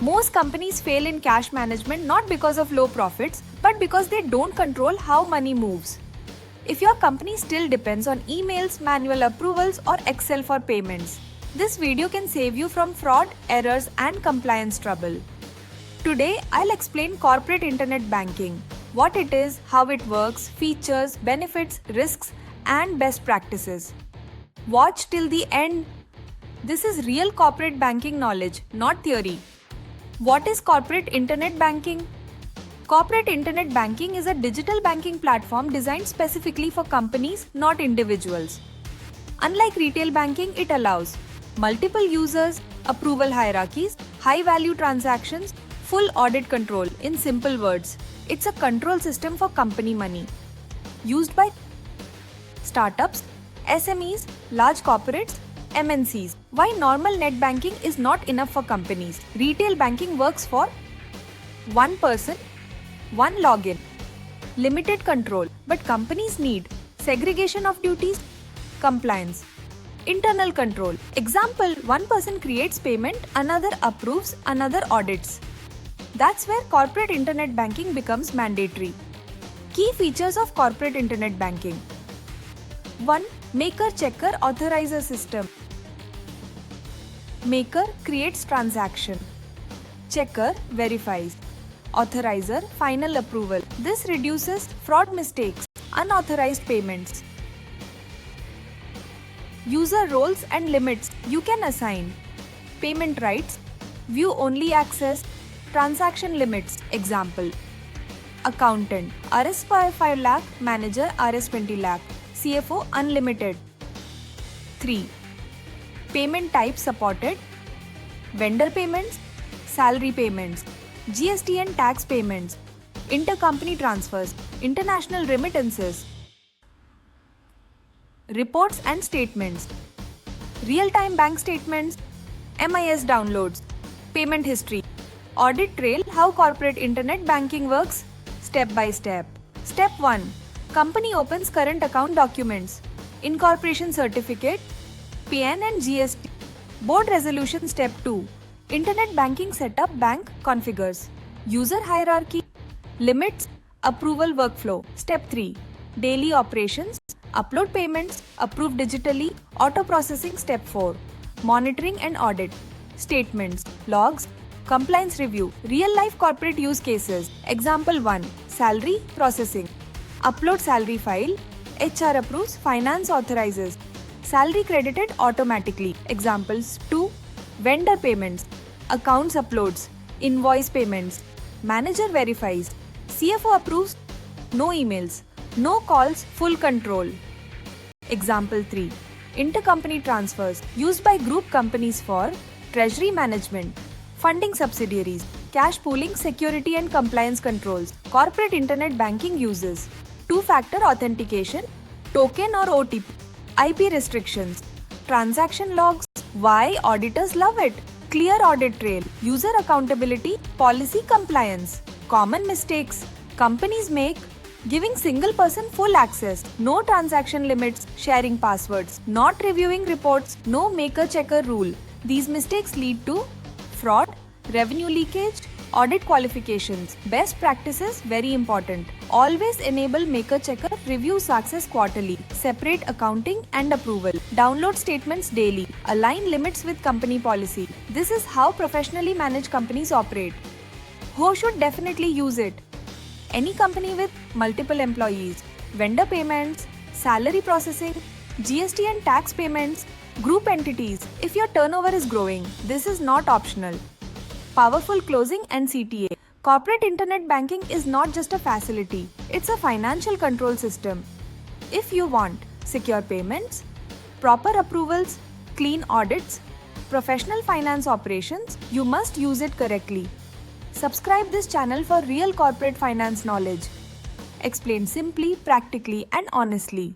Most companies fail in cash management not because of low profits, but because they don't control how money moves. If your company still depends on emails, manual approvals, or Excel for payments, this video can save you from fraud, errors, and compliance trouble. Today, I'll explain corporate internet banking, what it is, how it works, features, benefits, risks, and best practices. Watch till the end. This is real corporate banking knowledge, not theory. What is corporate internet banking? Corporate internet banking is a digital banking platform designed specifically for companies, not individuals. Unlike retail banking, it allows multiple users, approval hierarchies, high-value transactions, full audit control. In simple words, it's a control system for company money. Used by startups, SMEs, large corporates, MNCs. Why normal net banking is not enough for companies. Retail banking works for one person, one login, limited control, but companies need segregation of duties, compliance, internal control. Example, one person creates payment, another approves, another audits. That's where corporate internet banking becomes mandatory. Key features of corporate internet banking. 1. Maker-checker authorizer system. Maker creates transaction. Checker verifies. Authorizer final approval. This reduces fraud mistakes, unauthorized payments. User roles and limits you can assign. Payment rights, view only access, transaction limits. Example, accountant Rs 5 lakh, manager Rs 20 lakh, CFO unlimited. 3. Payment type supported. Vendor payments, salary payments, GST and tax payments, intercompany transfers, international remittances, reports and statements, real-time bank statements, MIS downloads, payment history, audit trail. How corporate internet banking works? Step by step. Step 1. Company opens current account documents, incorporation certificate, PN and GST. Board resolution. Step 2. Internet banking setup, bank configures. User hierarchy, limits, approval workflow. Step 3. Daily operations, upload payments, approve digitally, auto processing. Step 4. Monitoring and audit, statements, logs, compliance review, real life corporate use cases. Example 1. Salary processing. Upload salary file, HR approves, finance authorizes. Salary credited automatically. Examples 2. Vendor payments, accounts uploads, invoice payments, manager verifies, CFO approves, no emails, no calls, full control. Example 3. Intercompany transfers, used by group companies for treasury management, funding subsidiaries, cash pooling, security and compliance controls. Corporate internet banking uses two-factor authentication, token or OTP, IP restrictions, transaction logs. Why auditors love it? Clear audit trail, user accountability, policy compliance. Common mistakes companies make: giving single person full access, no transaction limits, sharing passwords, not reviewing reports, no maker-checker rule. These mistakes lead to fraud, revenue leakage, audit qualifications. Best practices, very important. Always enable maker-checker, review success quarterly, separate accounting and approval, download statements daily, align limits with company policy. This is how professionally managed companies operate. Who should definitely use it? Any company with multiple employees, vendor payments, salary processing, GST and tax payments, group entities. If your turnover is growing, this is not optional. Powerful closing and CTA. Corporate internet banking is not just a facility, it's a financial control system. If you want secure payments, proper approvals, clean audits, professional finance operations, you must use it correctly. Subscribe this channel for real corporate finance knowledge. Explained simply, practically and honestly.